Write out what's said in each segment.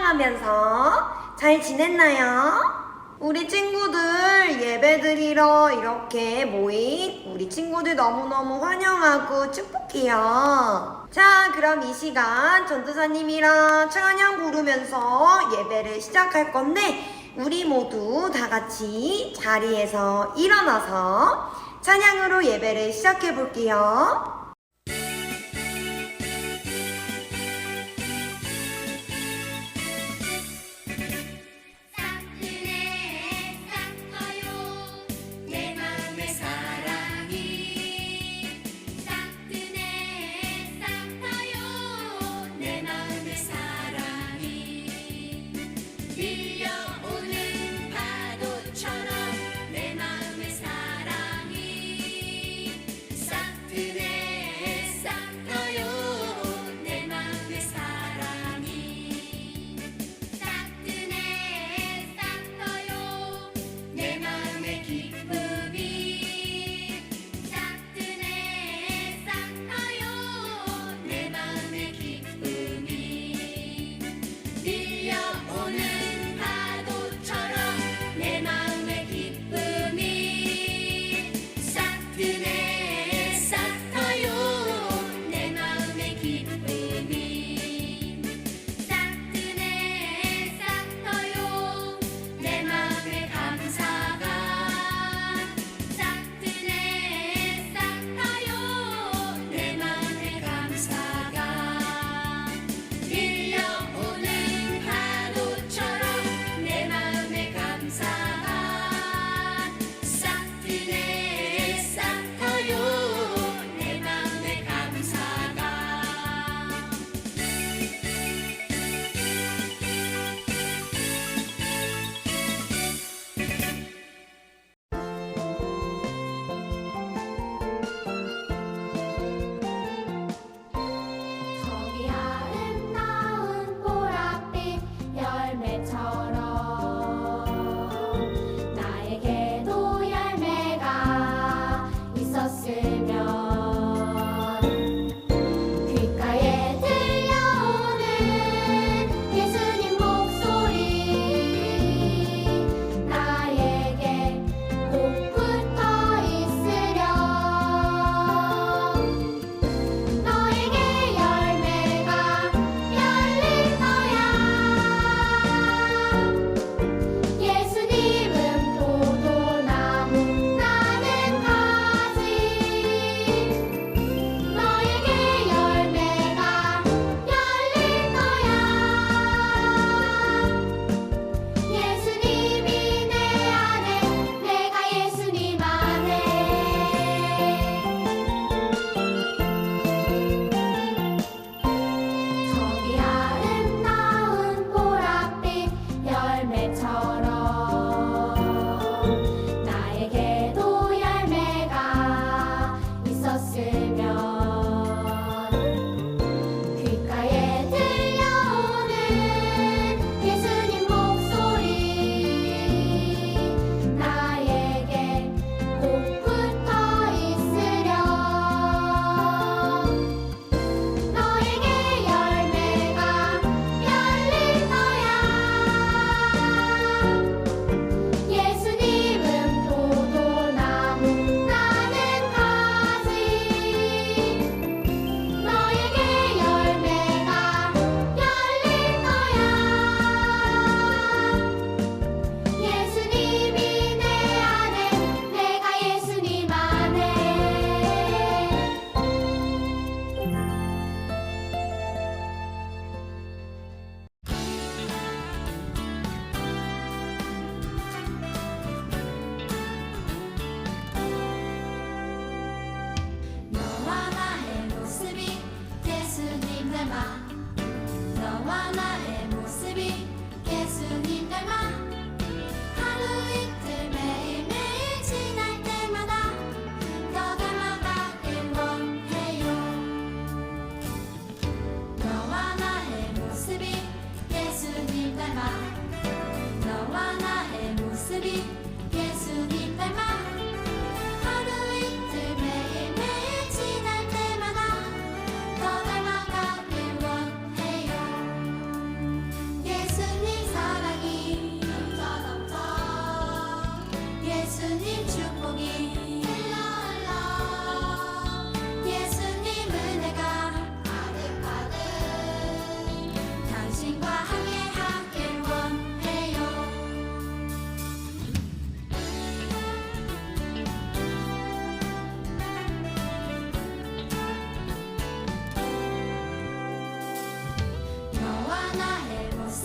건강하면서 잘 지냈나요? 우리 친구들 예배 드리러 이렇게 모인 우리 친구들 너무너무 환영하고 축복해요. 자, 그럼 이 시간 전도사님이랑 찬양 부르면서 예배를 시작할 건데 우리 모두 다 같이 자리에서 일어나서 찬양으로 예배를 시작해 볼게요. 내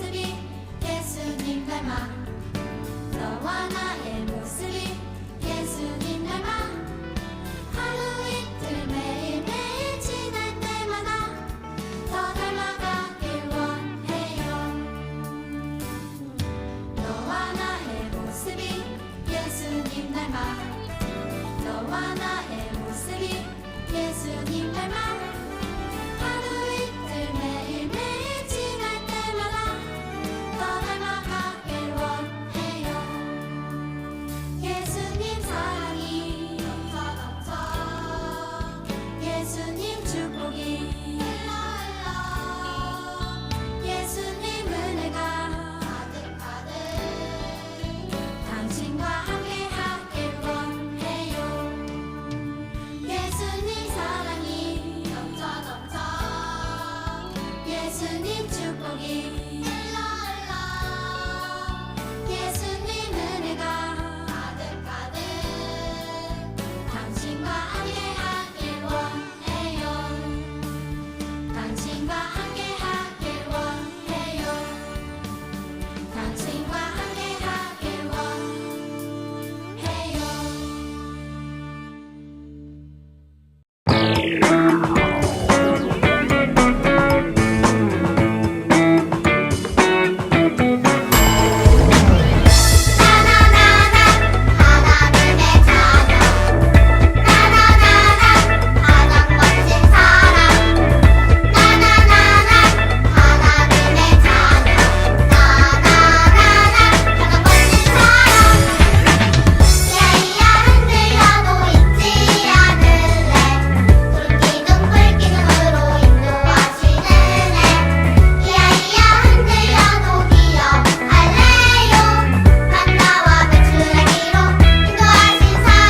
모습이 예수님 닮아 너와 나의 모습이 예수님 닮아 하루 이틀 매일매일 지날 때마다 더 닮아가길 원해요. 너와 나의 모습이 예수님 닮아 너와 나의 모습이 예수님 닮아 하루 이틀 매일매일 지날 때마다 더 닮아가길 원해요. 예수님 사랑이 넘쳐 예수님 축복이 예수님 은혜가 가득가득 당신과 함께하길 원해요. 예수님 사랑이 넘쳐 예수님 축복이 예수님 은혜가 가득가득 당신과 함께하길 원해요. 당신과 함께하길 원해요. 당신과 함께하길 원해요. 하나님의 자녀 가장 멋진 사람 하나님의 자녀 가장 멋진 사람 야이야 흔들려도 잊지 않을래 불기둥 불기둥으로 인도하시는 애 야이야 흔들려도 기억할래요 만나와 배출하기로 인도하신 사람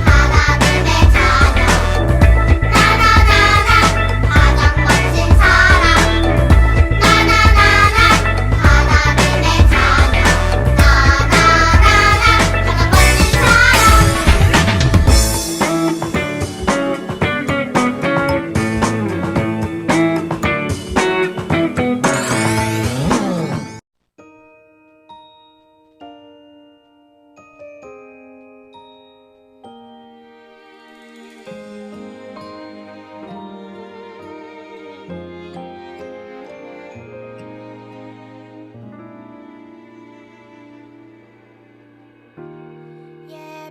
하나님의 자녀 가장 멋진 사람 하나님의 자녀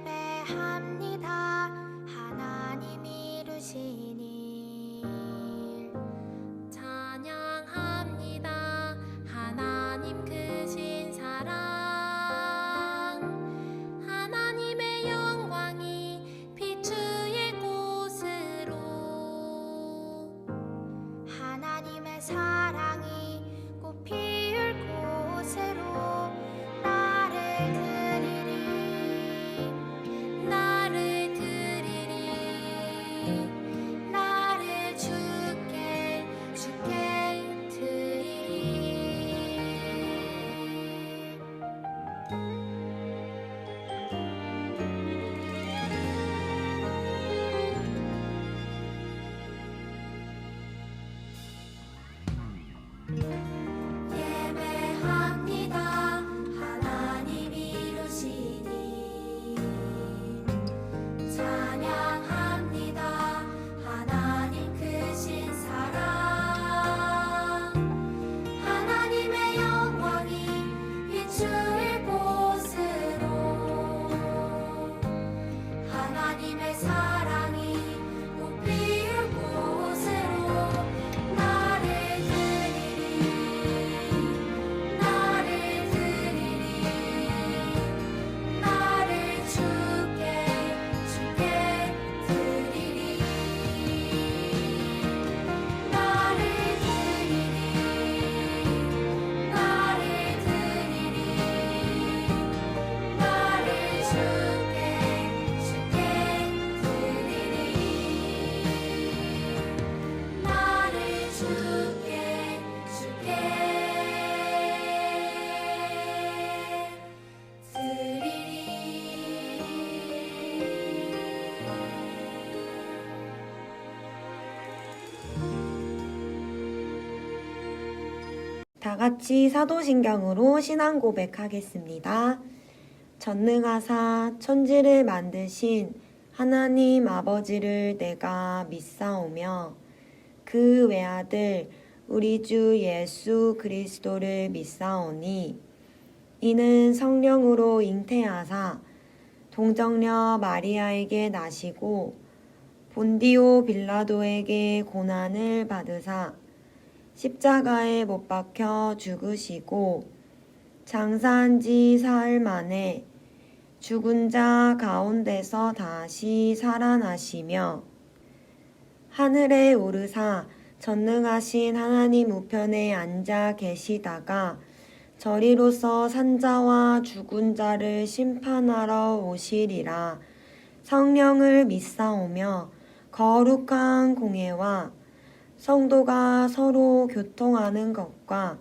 예배합니다. 하나님 이루신 일 찬양합니다. 하나님 크신 사랑 하나님의 영광이 비추일 곳으로 하나님의 사랑이 꽃 피울 곳으로 나를 드리리 다 같이 사도신경으로 신앙 고백하겠습니다. 전능하사 천지를 만드신 하나님 아버지를 내가 믿사오며 그 외아들 우리 주 예수 그리스도를 믿사오니 이는 성령으로 잉태하사 동정녀 마리아에게 나시고 본디오 빌라도에게 고난을 받으사 십자가에 못 박혀 죽으시고 장사한 지 사흘 만에 죽은 자 가운데서 다시 살아나시며 하늘에 오르사 전능하신 하나님 우편에 앉아 계시다가 저리로서 산자와 죽은 자를 심판하러 오시리라. 성령을 믿사오며 거룩한 공예와 성도가 서로 교통하는 것과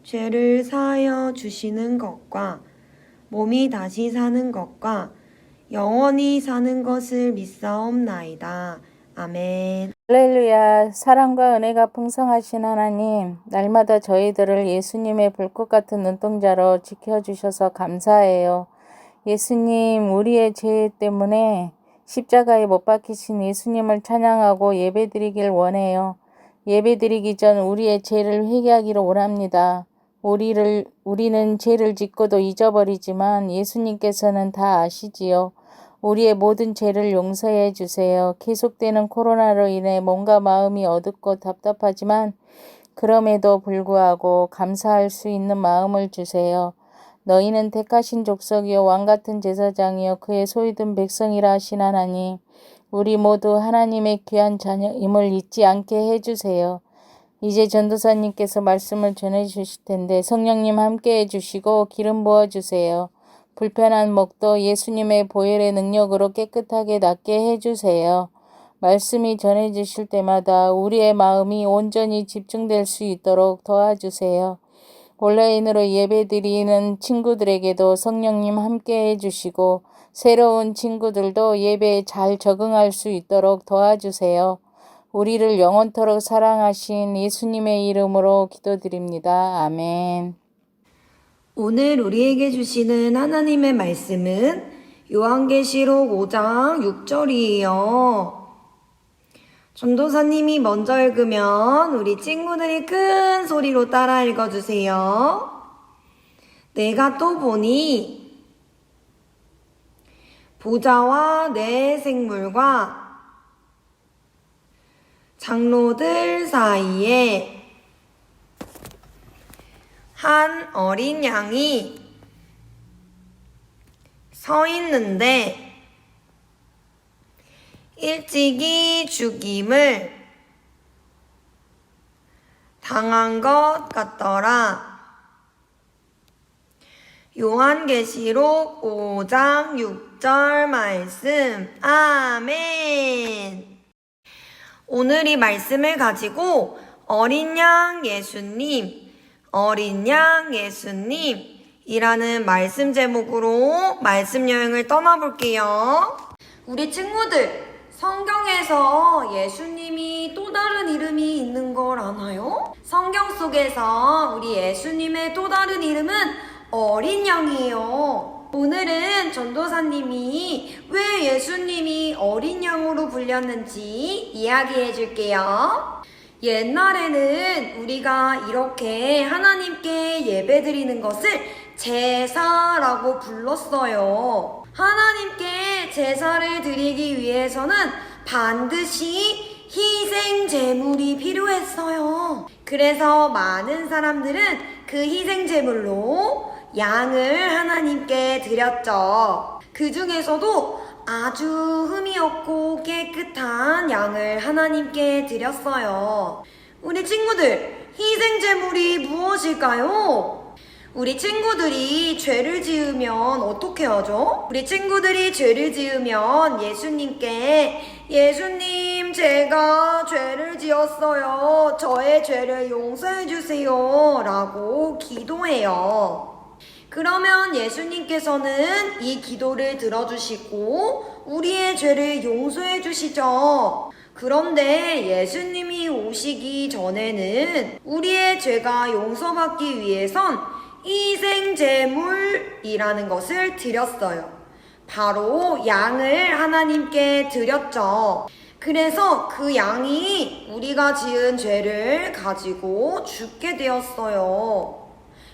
죄를 사하여 주시는 것과 몸이 다시 사는 것과 영원히 사는 것을 믿사옵나이다. 아멘. 할렐루야. 사랑과 은혜가 풍성하신 하나님, 날마다 저희들을 예수님의 불꽃 같은 눈동자로 지켜주셔서 감사해요. 예수님, 우리의 죄 때문에 십자가에 못 박히신 예수님을 찬양하고 예배드리길 원해요. 예배드리기 전 우리의 죄를 회개하기를 원합니다. 우리는 죄를 짓고도 잊어버리지만 예수님께서는 다 아시지요. 우리의 모든 죄를 용서해 주세요. 계속되는 코로나로 인해 몸과 마음이 어둡고 답답하지만 그럼에도 불구하고 감사할 수 있는 마음을 주세요. 너희는 택하신 족속이요 왕같은 제사장이요 그의 소유된 백성이라 하신 하나님, 우리 모두 하나님의 귀한 자녀임을 잊지 않게 해주세요. 이제 전도사님께서 말씀을 전해주실 텐데 성령님 함께 해주시고 기름 부어주세요. 불편한 목도 예수님의 보혈의 능력으로 깨끗하게 낫게 해주세요. 말씀이 전해주실 때마다 우리의 마음이 온전히 집중될 수 있도록 도와주세요. 온라인으로 예배드리는 친구들에게도 성령님 함께 해주시고 새로운 친구들도 예배에 잘 적응할 수 있도록 도와주세요. 우리를 영원토록 사랑하신 예수님의 이름으로 기도드립니다. 아멘. 오늘 우리에게 주시는 하나님의 말씀은 요한계시록 5장 6절이에요. 전도사님이 먼저 읽으면 우리 친구들이 큰 소리로 따라 읽어주세요. 내가 또 보니 보좌와 내 생물과 장로들 사이에 한 어린 양이 서 있는데 일찍이 죽임을 당한 것 같더라. 요한계시록 5장 6절 말씀. 아멘. 오늘 이 말씀을 가지고 어린 양 예수님이라는 말씀 제목으로 말씀 여행을 떠나볼게요. 우리 친구들, 성경에서 예수님이 또 다른 이름이 있는 걸 아나요? 성경 속에서 우리 예수님의 또 다른 이름은 어린 양이에요. 오늘은 전도사님이 왜 예수님이 어린 양으로 불렸는지 이야기해 줄게요. 옛날에는 우리가 이렇게 하나님께 예배드리는 것을 제사라고 불렀어요. 하나님께 제사를 드리기 위해서는 반드시 희생 제물이 필요했어요. 그래서 많은 사람들은 그 희생 제물로 양을 하나님께 드렸죠. 그 중에서도 아주 흠이 없고 깨끗한 양을 하나님께 드렸어요. 우리 친구들, 희생 제물이 무엇일까요? 우리 친구들이 죄를 지으면 어떻게 하죠? 우리 친구들이 죄를 지으면 예수님께 예수님, 제가 죄를 지었어요. 저의 죄를 용서해 주세요. 라고 기도해요. 그러면 예수님께서는 이 기도를 들어주시고 우리의 죄를 용서해 주시죠. 그런데 예수님이 오시기 전에는 우리의 죄가 용서받기 위해선 희생제물이라는 것을 드렸어요. 바로 양을 하나님께 드렸죠. 그래서 그 양이 우리가 지은 죄를 가지고 죽게 되었어요.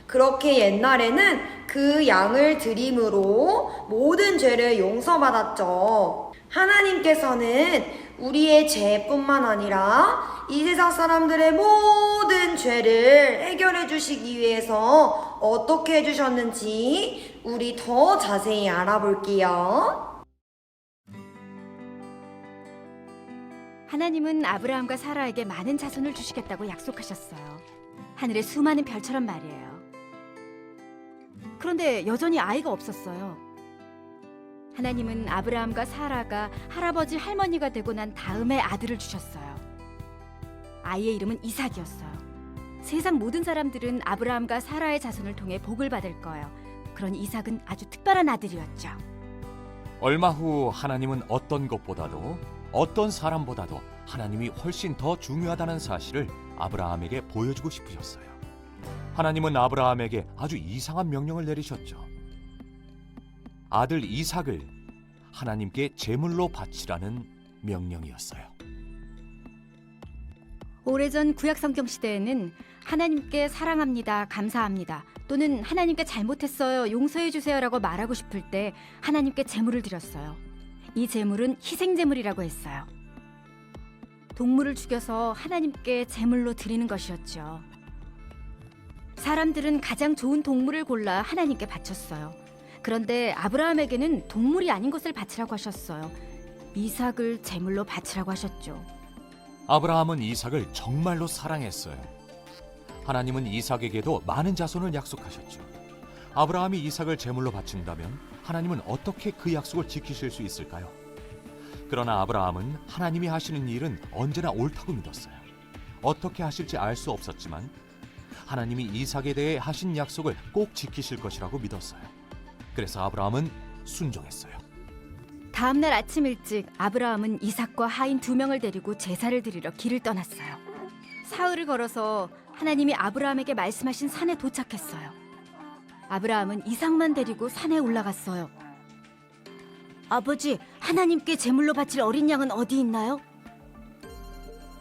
그렇게 옛날에는 그 양을 드림으로 모든 죄를 용서받았죠. 하나님께서는 우리의 죄뿐만 아니라 이 세상 사람들의 모든 죄를 해결해 주시기 위해서 어떻게 해주셨는지 우리 더 자세히 알아볼게요. 하나님은 아브라함과 사라에게 많은 자손을 주시겠다고 약속하셨어요. 하늘의 수많은 별처럼 말이에요. 그런데 여전히 아이가 없었어요. 하나님은 아브라함과 사라가 할아버지 할머니가 되고 난 다음에 아들을 주셨어요. 아이의 이름은 이삭이었어요. 세상 모든 사람들은 아브라함과 사라의 자손을 통해 복을 받을 거예요. 그러니 이삭은 아주 특별한 아들이었죠. 얼마 후 하나님은 어떤 것보다도 어떤 사람보다도 하나님이 훨씬 더 중요하다는 사실을 아브라함에게 보여주고 싶으셨어요. 하나님은 아브라함에게 아주 이상한 명령을 내리셨죠. 아들 이삭을 하나님께 제물로 바치라는 명령이었어요. 오래전 구약 성경 시대에는 하나님께 사랑합니다, 감사합니다 또는 하나님께 잘못했어요, 용서해 주세요라고 말하고 싶을 때 하나님께 제물을 드렸어요. 이 제물은 희생제물이라고 했어요. 동물을 죽여서 하나님께 제물로 드리는 것이었죠. 사람들은 가장 좋은 동물을 골라 하나님께 바쳤어요. 그런데 아브라함에게는 동물이 아닌 것을 바치라고 하셨어요. 이삭을 제물로 바치라고 하셨죠. 아브라함은 이삭을 정말로 사랑했어요. 하나님은 이삭에게도 많은 자손을 약속하셨죠. 아브라함이 이삭을 제물로 바친다면 하나님은 어떻게 그 약속을 지키실 수 있을까요? 그러나 아브라함은 하나님이 하시는 일은 언제나 옳다고 믿었어요. 어떻게 하실지 알 수 없었지만 하나님이 이삭에 대해 하신 약속을 꼭 지키실 것이라고 믿었어요. 그래서 아브라함은 순종했어요. 다음 날 아침 일찍 아브라함은 이삭과 하인 2명을 데리고 제사를 드리러 길을 떠났어요. 사흘을 걸어서 하나님이 아브라함에게 말씀하신 산에 도착했어요. 아브라함은 이삭만 데리고 산에 올라갔어요. 아버지, 하나님께 제물로 바칠 어린 양은 어디 있나요?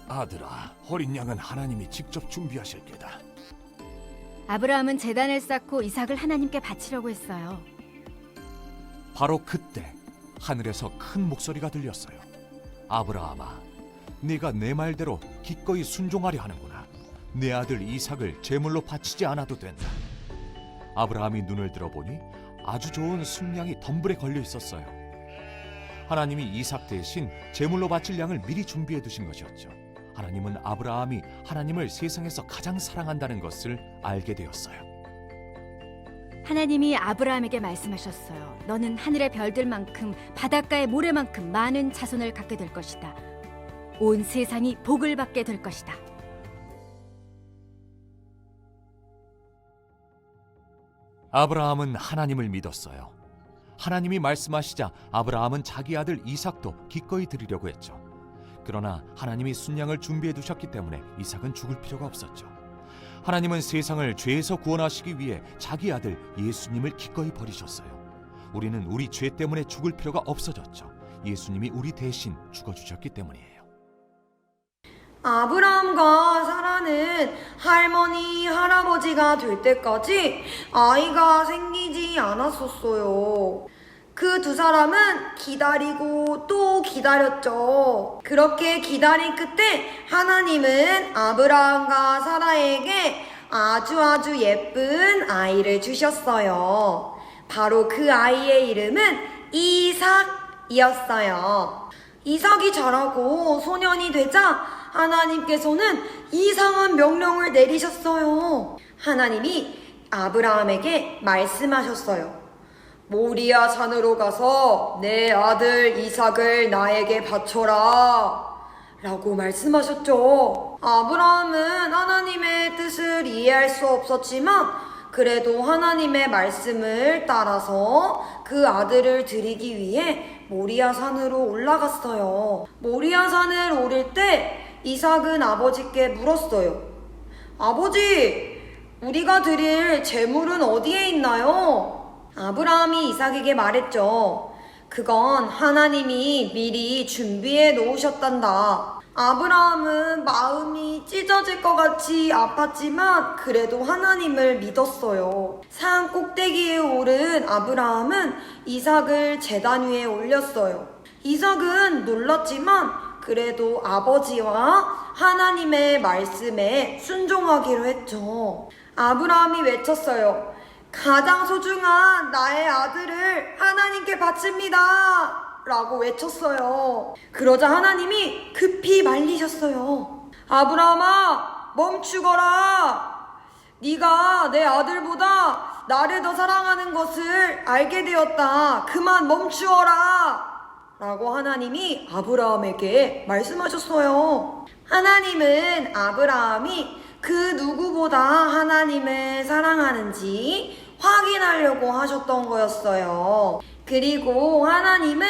아들아, 어린 양은 하나님이 직접 준비하실 게다. 아브라함은 제단을 쌓고 이삭을 하나님께 바치려고 했어요. 바로 그때 하늘에서 큰 목소리가 들렸어요. 아브라함아, 네가 내 말대로 기꺼이 순종하려 하는구나. 내 아들 이삭을 제물로 바치지 않아도 된다. 아브라함이 눈을 들어보니 아주 좋은 순양이 덤불에 걸려 있었어요. 하나님이 이삭 대신 제물로 바칠 양을 미리 준비해 두신 것이었죠. 하나님은 아브라함이 하나님을 세상에서 가장 사랑한다는 것을 알게 되었어요. 하나님이 아브라함에게 말씀하셨어요. 너는 하늘의 별들만큼 바닷가의 모래만큼 많은 자손을 갖게 될 것이다. 온 세상이 복을 받게 될 것이다. 아브라함은 하나님을 믿었어요. 하나님이 말씀하시자 아브라함은 자기 아들 이삭도 기꺼이 드리려고 했죠. 그러나 하나님이 순양을 준비해 두셨기 때문에 이삭은 죽을 필요가 없었죠. 하나님은 세상을 죄에서 구원하시기 위해 자기 아들 예수님을 기꺼이 버리셨어요. 우리는 우리 죄 때문에 죽을 필요가 없어졌죠. 예수님이 우리 대신 죽어주셨기 때문이에요. 아브라함과 사라는 할머니, 할아버지가 될 때까지 아이가 생기지 않았었어요. 그 2사람은 기다리고 또 기다렸죠. 그렇게 기다린 끝에 하나님은 아브라함과 사라에게 아주 예쁜 아이를 주셨어요. 바로 그 아이의 이름은 이삭이었어요. 이삭이 자라고 소년이 되자 하나님께서는 이상한 명령을 내리셨어요. 하나님이 아브라함에게 말씀하셨어요. 모리아 산으로 가서 내 아들 이삭을 나에게 바쳐라 라고 말씀하셨죠. 아브라함은 하나님의 뜻을 이해할 수 없었지만 그래도 하나님의 말씀을 따라서 그 아들을 드리기 위해 모리아 산으로 올라갔어요. 모리아 산을 오를 때 이삭은 아버지께 물었어요. 아버지, 우리가 드릴 제물은 어디에 있나요? 아브라함이 이삭에게 말했죠. 그건 하나님이 미리 준비해 놓으셨단다. 아브라함은 마음이 찢어질 것 같이 아팠지만 그래도 하나님을 믿었어요. 산 꼭대기에 오른 아브라함은 이삭을 제단 위에 올렸어요. 이삭은 놀랐지만 그래도 아버지와 하나님의 말씀에 순종하기로 했죠. 아브라함이 외쳤어요. 가장 소중한 나의 아들을 하나님께 바칩니다. 라고 외쳤어요. 그러자 하나님이 급히 말리셨어요. 아브라함아, 멈추거라. 네가 내 아들보다 나를 더 사랑하는 것을 알게 되었다. 그만 멈추어라. 라고 하나님이 아브라함에게 말씀하셨어요. 하나님은 아브라함이 그 누구보다 하나님을 사랑하는지 확인하려고 하셨던 거였어요. 그리고 하나님은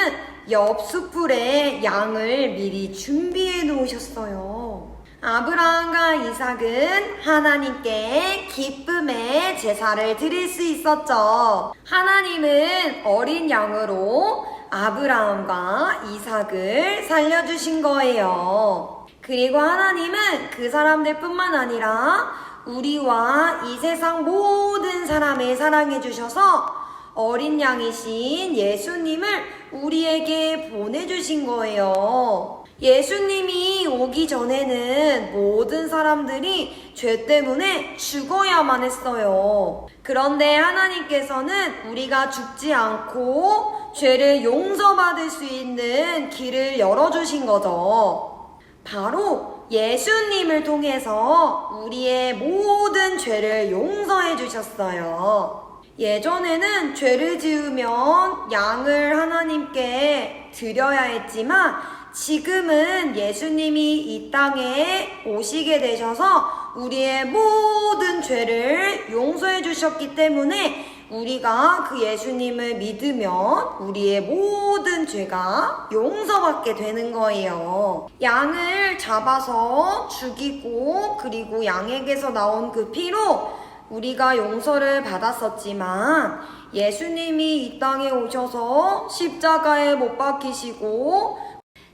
옆 숯불에 양을 미리 준비해 놓으셨어요. 아브라함과 이삭은 하나님께 기쁨의 제사를 드릴 수 있었죠. 하나님은 어린 양으로 아브라함과 이삭을 살려주신 거예요. 그리고 하나님은 그 사람들뿐만 아니라 우리와 이 세상 모든 사람을 사랑해 주셔서 어린 양이신 예수님을 우리에게 보내주신 거예요. 예수님이 오기 전에는 모든 사람들이 죄 때문에 죽어야만 했어요. 그런데 하나님께서는 우리가 죽지 않고 죄를 용서받을 수 있는 길을 열어주신 거죠. 바로 예수님을 통해서 우리의 모든 죄를 용서해 주셨어요. 예전에는 죄를 지으면 양을 하나님께 드려야 했지만 지금은 예수님이 이 땅에 오시게 되셔서 우리의 모든 죄를 용서해 주셨기 때문에 우리가 그 예수님을 믿으면 우리의 모든 죄가 용서받게 되는 거예요. 양을 잡아서 죽이고 그리고 양에게서 나온 그 피로 우리가 용서를 받았었지만 예수님이 이 땅에 오셔서 십자가에 못 박히시고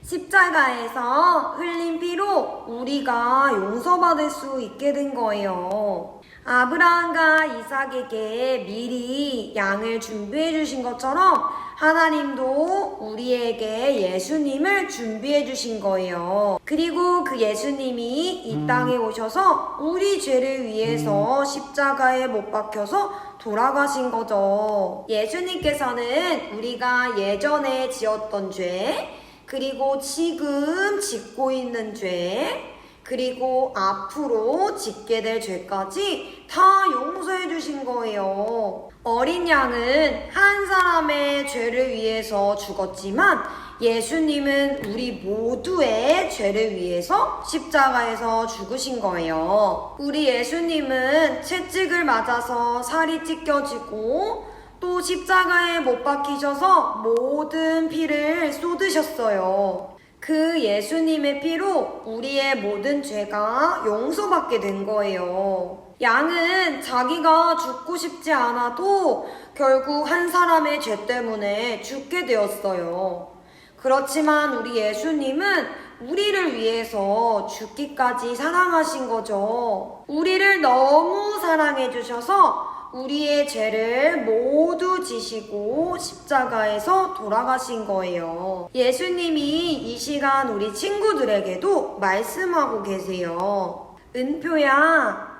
십자가에서 흘린 피로 우리가 용서받을 수 있게 된 거예요. 아브라함과 이삭에게 미리 양을 준비해 주신 것처럼 하나님도 우리에게 예수님을 준비해 주신 거예요. 그리고 그 예수님이 이 땅에 오셔서 우리 죄를 위해서 십자가에 못 박혀서 돌아가신 거죠. 예수님께서는 우리가 예전에 지었던 죄, 그리고 지금 짓고 있는 죄, 그리고 앞으로 짓게 될 죄까지 다 용서해 주신 거예요. 어린 양은 한 사람의 죄를 위해서 죽었지만 예수님은 우리 모두의 죄를 위해서 십자가에서 죽으신 거예요. 우리 예수님은 채찍을 맞아서 살이 찢겨지고 또 십자가에 못 박히셔서 모든 피를 쏟으셨어요. 그 예수님의 피로 우리의 모든 죄가 용서받게 된 거예요. 양은 자기가 죽고 싶지 않아도 결국 한 사람의 죄 때문에 죽게 되었어요. 그렇지만 우리 예수님은 우리를 위해서 죽기까지 사랑하신 거죠. 우리를 너무 사랑해 주셔서 우리의 죄를 모두 지시고 십자가에서 돌아가신 거예요. 예수님이 이 시간 우리 친구들에게도 말씀하고 계세요. 은표야,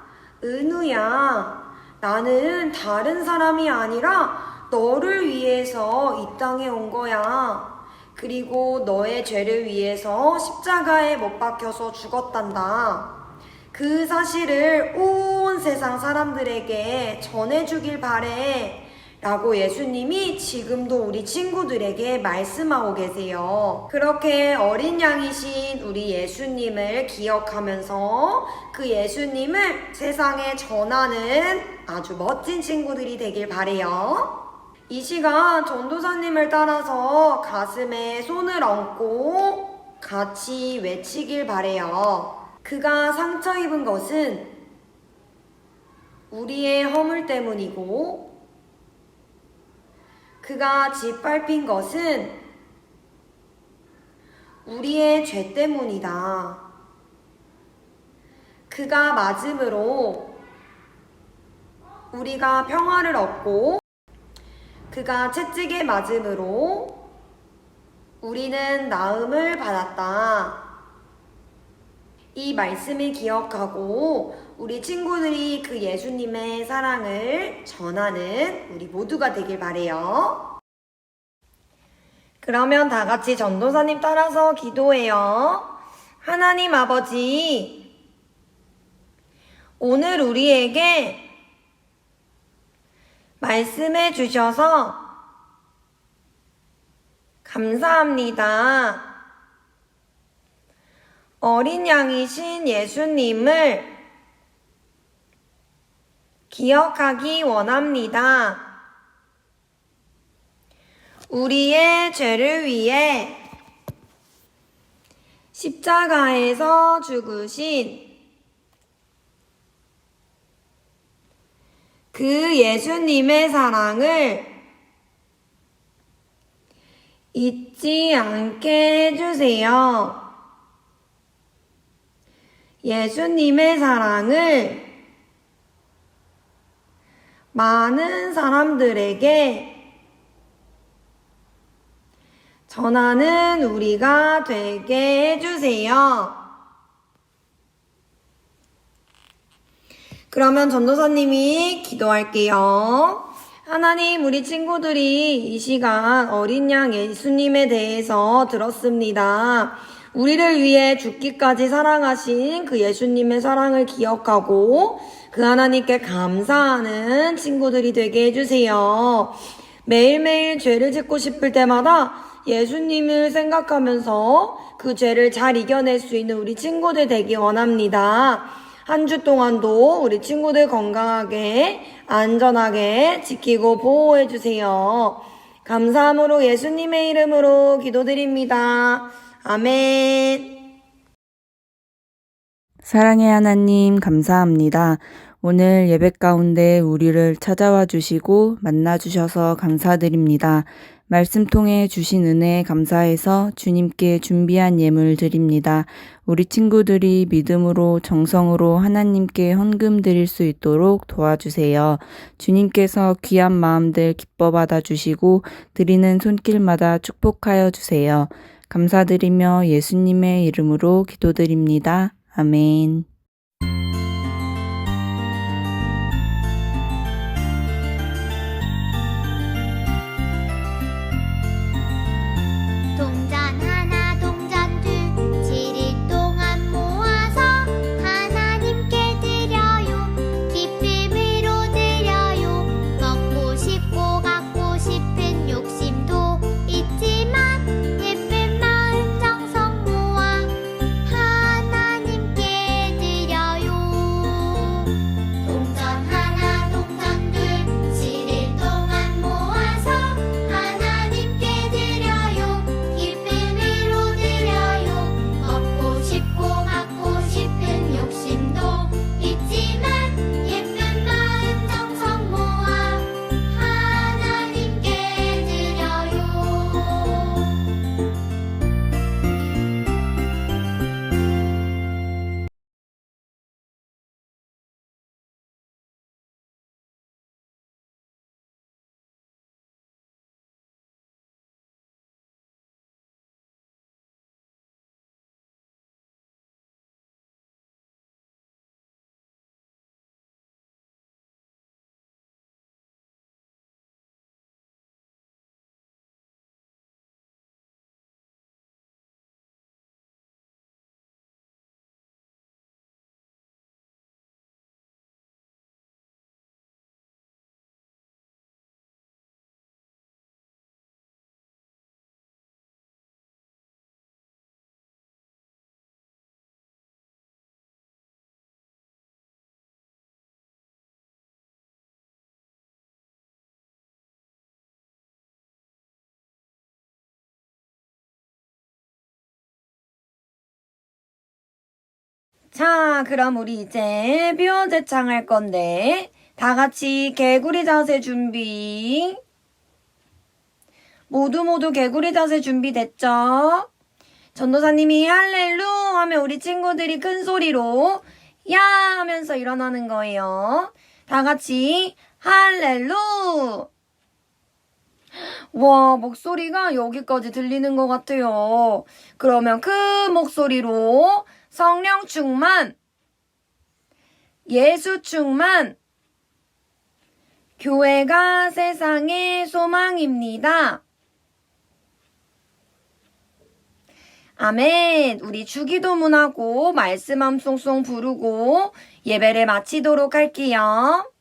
은우야, 나는 다른 사람이 아니라 너를 위해서 이 땅에 온 거야. 그리고 너의 죄를 위해서 십자가에 못 박혀서 죽었단다. 그 사실을 온 세상 사람들에게 전해주길 바래. 라고 예수님이 지금도 우리 친구들에게 말씀하고 계세요. 그렇게 어린 양이신 우리 예수님을 기억하면서 그 예수님을 세상에 전하는 아주 멋진 친구들이 되길 바래요. 이 시간 전도사님을 따라서 가슴에 손을 얹고 같이 외치길 바래요. 그가 상처 입은 것은 우리의 허물 때문이고 그가 짓밟힌 것은 우리의 죄 때문이다. 그가 맞음으로 우리가 평화를 얻고 그가 채찍에 맞음으로 우리는 나음을 받았다. 이 말씀을 기억하고 우리 친구들이 그 예수님의 사랑을 전하는 우리 모두가 되길 바래요. 그러면 다 같이 전도사님 따라서 기도해요. 하나님 아버지, 오늘 우리에게 말씀해 주셔서 감사합니다. 어린 양이신 예수님을 기억하기 원합니다. 우리의 죄를 위해 십자가에서 죽으신 그 예수님의 사랑을 잊지 않게 해주세요. 예수님의 사랑을 많은 사람들에게 전하는 우리가 되게 해주세요. 그러면 전도사님이 기도할게요. 하나님, 우리 친구들이 이 시간 어린 양 예수님에 대해서 들었습니다. 우리를 위해 죽기까지 사랑하신 그 예수님의 사랑을 기억하고 그 하나님께 감사하는 친구들이 되게 해주세요. 매일매일 죄를 짓고 싶을 때마다 예수님을 생각하면서 그 죄를 잘 이겨낼 수 있는 우리 친구들 되기 원합니다. 한 주 동안도 우리 친구들 건강하게 안전하게 지키고 보호해 주세요. 감사함으로 예수님의 이름으로 기도드립니다. 아멘. 사랑의 하나님 감사합니다. 오늘 예배 가운데 우리를 찾아와 주시고 만나 주셔서 감사드립니다. 말씀 통해 주신 은혜에 감사해서 주님께 준비한 예물 드립니다. 우리 친구들이 믿음으로 정성으로 하나님께 헌금 드릴 수 있도록 도와주세요. 주님께서 귀한 마음들 기뻐 받아 주시고 드리는 손길마다 축복하여 주세요. 감사드리며 예수님의 이름으로 기도드립니다. 아멘. 동전 하나 동전 둘 7일 동안 모아서 하나님께 드려요. 기쁨으로 드려요. 먹고 싶고 갖고 싶은 욕심도 있지만 예쁜 마음 정성 모아 하나님께 자, 그럼 우리 이제 표현제창 할 건데 다 같이 개구리 자세 준비. 모두 개구리 자세 준비됐죠? 전도사님이 할렐루 하면 우리 친구들이 큰 소리로 야 하면서 일어나는 거예요. 다 같이 할렐루. 와, 목소리가 여기까지 들리는 것 같아요. 그러면 큰 목소리로 성령 충만, 예수 충만, 교회가 세상의 소망입니다. 아멘. 우리 주기도문하고 말씀 함송송 부르고 예배를 마치도록 할게요.